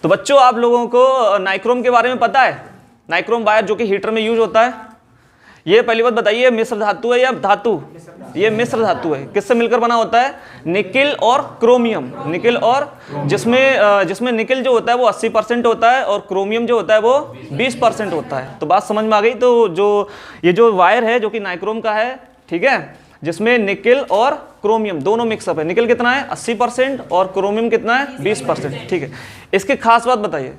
तो बच्चों आप लोगों को नाइक्रोम के बारे में पता है? नाइक्रोम वायर जो कि हीटर में यूज होता है। ये पहली बात बताइए, मिश्र धातु है या धातु? ये मिश्र धातु है। किससे मिलकर बना होता है? निकिल और क्रोमियम। निकिल और जिसमें निकिल जो होता है वो 80% होता है और क्रोमियम जो होता है वो 20% होता है। तो बात समझ में आ गई। तो ये जो वायर है जो कि नाइक्रोम का है, ठीक है, जिसमें निकिल और क्रोमियम दोनों मिक्सअप है। निकिल कितना है? 80% और क्रोमियम कितना है? 20%। ठीक है। इसकी खास बात बताइए।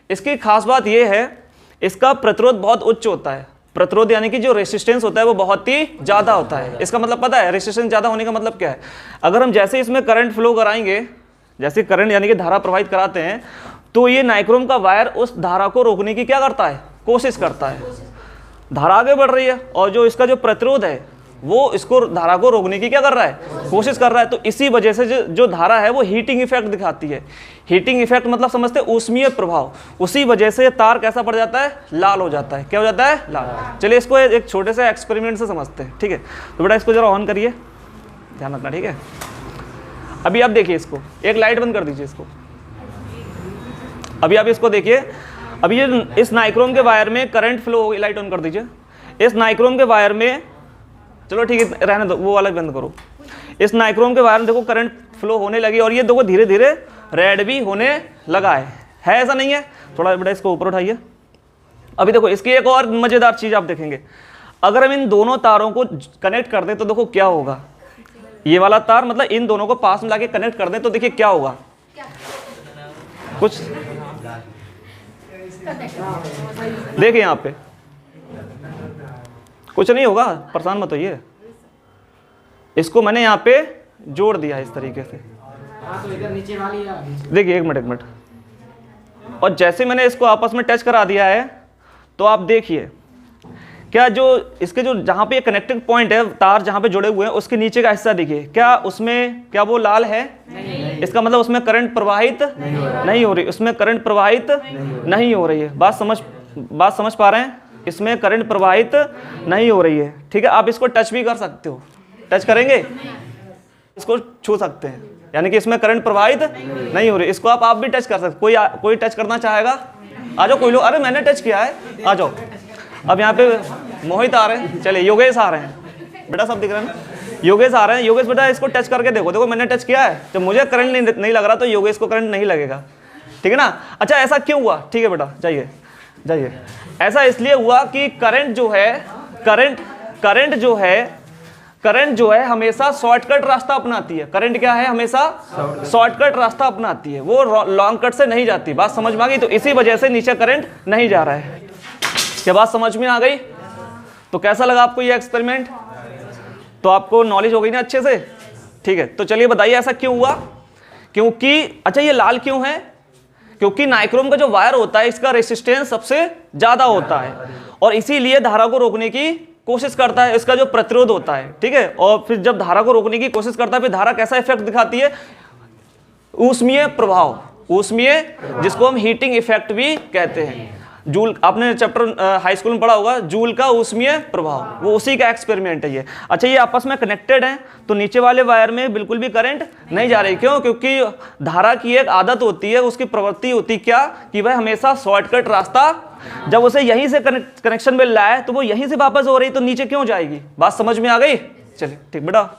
इसकी खास बात ये है, इसका प्रतिरोध बहुत उच्च होता है। प्रतिरोध यानी कि जो रेसिस्टेंस होता है वो बहुत ही ज़्यादा होता है। इसका मतलब पता है रेसिस्टेंस ज़्यादा होने का मतलब क्या है? अगर हम जैसे इसमें करंट फ्लो कराएंगे, जैसे करंट यानी कि धारा प्रवाहित कराते हैं, तो ये नाइक्रोम का वायर उस धारा को रोकने की क्या करता है? कोशिश करता है। धारा आगे बढ़ रही है और जो इसका जो प्रतिरोध है वो इसको धारा को रोकने की क्या कर रहा है? कोशिश कर रहा है। तो इसी वजह से जो धारा है वो हीटिंग इफेक्ट दिखाती है। हीटिंग इफेक्ट मतलब समझते हैं ऊष्मीय प्रभाव। उसी वजह से तार कैसा पड़ जाता है? लाल हो जाता है। क्या हो जाता है? लाल। चलिए इसको एक छोटे से एक्सपेरिमेंट से समझते हैं। ठीक है, तो बेटा इसको जरा ऑन करिए, ध्यान रखना। ठीक है, अभी आप देखिए इसको, एक लाइट बंद कर दीजिए इसको। अभी आप इसको देखिए। अभी ये इस नाइक्रोम के वायर में करंट फ्लो होगी। लाइट ऑन कर दीजिए। इस नाइक्रोम के वायर में, चलो ठीक है रहने दो, वो वाला बंद करो। इस नाइक्रोम के वायर में देखो करंट फ्लो होने लगी और ये देखो धीरे धीरे रेड भी होने लगा है ऐसा नहीं है? थोड़ा बेटा इसको ऊपर उठाइए। अभी देखो इसकी एक और मजेदार चीज आप देखेंगे। अगर हम इन दोनों तारों को कनेक्ट कर दें तो देखो क्या होगा। ये वाला तार मतलब इन दोनों को पास में लाके कनेक्ट कर दें तो देखिए क्या होगा। कुछ देखिए यहाँ पे कुछ नहीं होगा, परेशान मत होइए। इसको मैंने यहाँ पे जोड़ दिया इस तरीके से। तो इधर नीचे वाली देखिए एक मिनट। और जैसे मैंने इसको आपस में टच करा दिया है तो आप देखिए क्या जो इसके जो जहाँ पे कनेक्टिंग पॉइंट है, तार जहाँ पे जुड़े हुए हैं, उसके नीचे का हिस्सा देखिए, क्या उसमें क्या वो लाल है? नहीं। इसका मतलब उसमें करंट प्रवाहित नहीं हो रही। उसमें करंट प्रवाहित नहीं हो रही है। बात समझ पा रहे हैं? इसमें करंट प्रवाहित नहीं हो रही है। ठीक है, आप इसको टच भी कर सकते हो। टच करेंगे, इसको छू सकते हैं, यानी कि इसमें करंट प्रवाहित नहीं हो रही। इसको आप भी टच कर सकते। कोई टच करना चाहेगा? आ जाओ कोई लोग। अरे मैंने टच किया है, आ जाओ। अब यहाँ पे मोहित आ रहे हैं, चलिए योगेश आ रहे हैं। बेटा सब दिख रहे हैं ना? योगेश आ रहे हैं। योगेश बेटा इसको टच करके देखो मैंने टच किया है। जब मुझे करंट नहीं लग रहा तो योगेश को करंट नहीं लगेगा। ठीक है ना? अच्छा ऐसा क्यों हुआ? ठीक है बेटा जाइए। ऐसा इसलिए हुआ कि करंट जो है हमेशा शॉर्टकट रास्ता अपनाती है। करंट क्या है? हमेशा शॉर्टकट रास्ता अपनाती है, वो लॉन्ग कट से नहीं जाती। बात समझ में आ गई? तो इसी वजह से नीचे करंट नहीं जा रहा है। क्या बात समझ में आ गई? तो कैसा लगा आपको ये एक्सपेरिमेंट? तो आपको नॉलेज हो गई ना अच्छे से? ठीक है, तो चलिए बताइए ऐसा क्यों हुआ? क्योंकि अच्छा ये लाल क्यों है? क्योंकि नाइक्रोम का जो वायर होता है इसका रेसिस्टेंस सबसे ज्यादा होता है और इसीलिए धारा को रोकने की कोशिश करता है। इसका जो प्रतिरोध होता है, ठीक है, और फिर जब धारा को रोकने की कोशिश करता है फिर धारा कैसा इफेक्ट दिखाती है? ऊष्मीय प्रभाव, ऊष्मीय, जिसको हम हीटिंग इफेक्ट भी कहते हैं। जूल, आपने चैप्टर हाई स्कूल में पढ़ा होगा, जूल का ऊष्मीय प्रभाव, वो उसी का एक्सपेरिमेंट है ये। अच्छा ये आपस में कनेक्टेड हैं तो नीचे वाले वायर में बिल्कुल भी करंट नहीं जा रही। क्यों? क्योंकि धारा की एक आदत होती है, उसकी प्रवृत्ति होती क्या कि वह हमेशा शॉर्टकट रास्ता, जब उसे यहीं से कनेक्शन मिल रहा है तो वो यहीं से वापस हो रही, तो नीचे क्यों जाएगी? बात समझ में आ गई? चलिए ठीक बेटा।